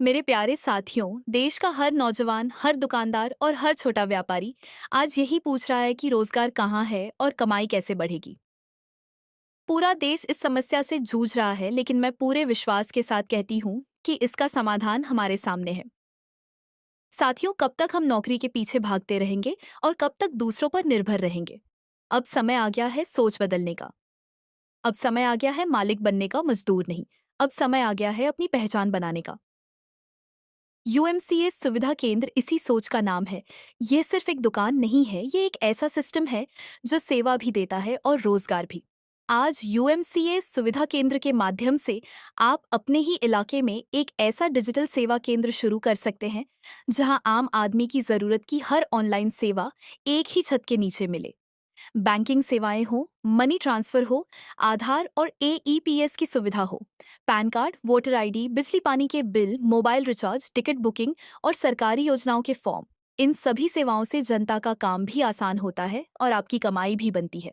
मेरे प्यारे साथियों, देश का हर नौजवान, हर दुकानदार और हर छोटा व्यापारी आज यही पूछ रहा है कि रोजगार कहाँ है और कमाई कैसे बढ़ेगी। पूरा देश इस समस्या से जूझ रहा है, लेकिन मैं पूरे विश्वास के साथ कहती हूँ कि इसका समाधान हमारे सामने है। साथियों, कब तक हम नौकरी के पीछे भागते रहेंगे और कब तक दूसरों पर निर्भर रहेंगे? अब समय आ गया है सोच बदलने का। अब समय आ गया है मालिक बनने का, मजदूर नहीं। अब समय आ गया है अपनी पहचान बनाने का। यूएमसीए सुविधा केंद्र इसी सोच का नाम है। ये सिर्फ एक दुकान नहीं है, ये एक ऐसा सिस्टम है जो सेवा भी देता है और रोजगार भी। आज यूएमसीए सुविधा केंद्र के माध्यम से आप अपने ही इलाके में एक ऐसा डिजिटल सेवा केंद्र शुरू कर सकते हैं जहां आम आदमी की जरूरत की हर ऑनलाइन सेवा एक ही छत के नीचे मिले। बैंकिंग सेवाएं हो, मनी ट्रांसफर हो, आधार और एईपीएस की सुविधा हो, पैन कार्ड, वोटर आईडी, बिजली पानी के bill, mobile recharge, ticket booking और सरकारी योजनाओं के फॉर्म। इन सभी सेवाओं से जनता का काम भी आसान होता है और आपकी कमाई भी बनती है।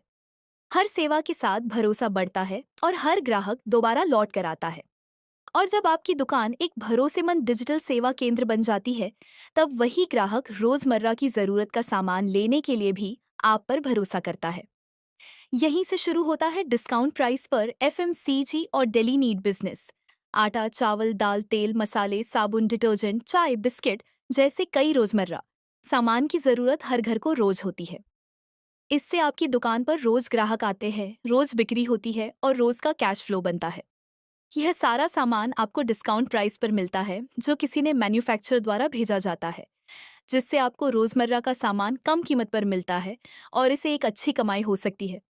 हर सेवा के साथ भरोसा बढ़ता है और हर ग्राहक दोबारा लौट कर आता है। और जब आपकी दुकान एक भरोसेमंद डिजिटल सेवा केंद्र बन जाती है, तब वही ग्राहक रोजमर्रा की जरूरत का सामान लेने के लिए भी आप पर भरोसा करता है। यहीं से शुरू होता है डिस्काउंट प्राइस पर एफएमसीजी और डेली नीड बिजनेस। आटा, चावल, दाल, तेल, मसाले, साबुन, डिटर्जेंट, चाय, बिस्किट जैसे कई रोजमर्रा सामान की जरूरत हर घर को रोज होती है। इससे आपकी दुकान पर रोज ग्राहक आते हैं, रोज बिक्री होती है और रोज का कैश फ्लो बनता है। यह सारा सामान आपको डिस्काउंट प्राइस पर मिलता है, जो किसी ने मैन्युफैक्चरर द्वारा भेजा जाता है, जिससे आपको रोजमर्रा का सामान कम कीमत पर मिलता है और इसे एक अच्छी कमाई हो सकती है।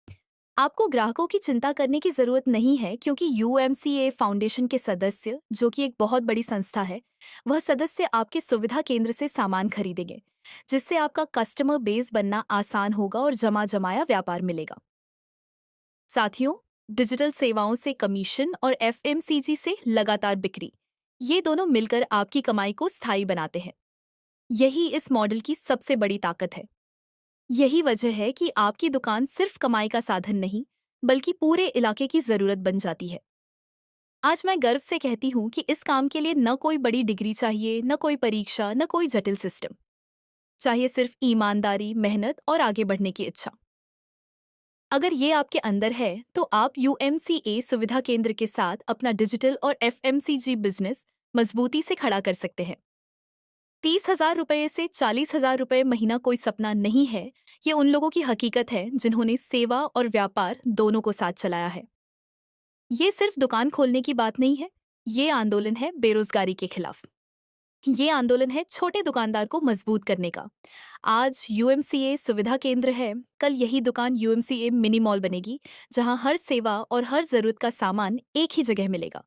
आपको ग्राहकों की चिंता करने की जरूरत नहीं है, क्योंकि यूएमसीए फाउंडेशन के सदस्य, जो कि एक बहुत बड़ी संस्था है, वह सदस्य आपके सुविधा केंद्र से सामान खरीदेंगे, जिससे आपका कस्टमर बेस बनना आसान होगा और जमा जमाया व्यापार मिलेगा। साथियों, डिजिटल सेवाओं से कमीशन और एफएमसीजी से लगातार बिक्री, ये दोनों मिलकर आपकी कमाई को स्थायी बनाते हैं। यही इस मॉडल की सबसे बड़ी ताकत है। यही वजह है कि आपकी दुकान सिर्फ कमाई का साधन नहीं, बल्कि पूरे इलाके की जरूरत बन जाती है। आज मैं गर्व से कहती हूँ कि इस काम के लिए न कोई बड़ी डिग्री चाहिए, न कोई परीक्षा, न कोई जटिल सिस्टम। चाहिए सिर्फ ईमानदारी, मेहनत और आगे बढ़ने की इच्छा। अगर ये आपके अंदर है, तो आप यूएमसीए सुविधा केंद्र के साथ अपना डिजिटल और एफएमसीजी बिजनेस मजबूती से खड़ा कर सकते हैं। 30,000 रुपये से 40,000 रुपये महीना कोई सपना नहीं है। ये उन लोगों की हकीकत है जिन्होंने सेवा और व्यापार दोनों को साथ चलाया है। ये सिर्फ दुकान खोलने की बात नहीं है, ये आंदोलन है बेरोजगारी के खिलाफ। ये आंदोलन है छोटे दुकानदार को मजबूत करने का। आज यूएमसीए सुविधा केंद्र है, कल यही दुकान यूएमसीए मिनी मॉल बनेगी, जहां हर सेवा और हर जरूरत का सामान एक ही जगह मिलेगा।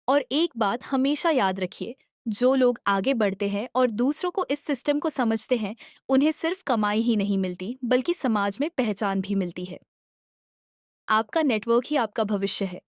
और एक बात हमेशा याद रखिए, जो लोग आगे बढ़ते हैं और दूसरों को इस सिस्टम को समझते हैं, उन्हें सिर्फ कमाई ही नहीं मिलती, बल्कि समाज में पहचान भी मिलती है। आपका नेटवर्क ही आपका भविष्य है।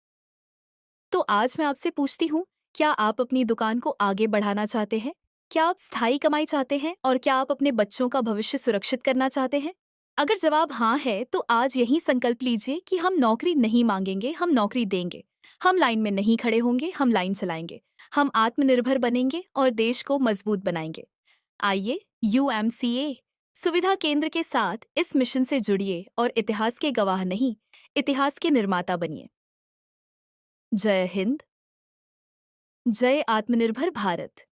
तो आज मैं आपसे पूछती हूँ, क्या आप अपनी दुकान को आगे बढ़ाना चाहते हैं? क्या आप स्थायी कमाई चाहते हैं और क्या आप अपने बच्चों का भविष्य सुरक्षित करना चाहते हैं? अगर जवाब हाँ है, तो आज यही संकल्प लीजिए कि हम नौकरी नहीं मांगेंगे, हम नौकरी देंगे। हम लाइन में नहीं खड़े होंगे, हम लाइन चलाएंगे। हम आत्मनिर्भर बनेंगे और देश को मजबूत बनाएंगे। आइए, यूएमसीए सुविधा केंद्र के साथ इस मिशन से जुड़िए और इतिहास के गवाह नहीं, इतिहास के निर्माता बनिए। जय हिंद। जय आत्मनिर्भर भारत।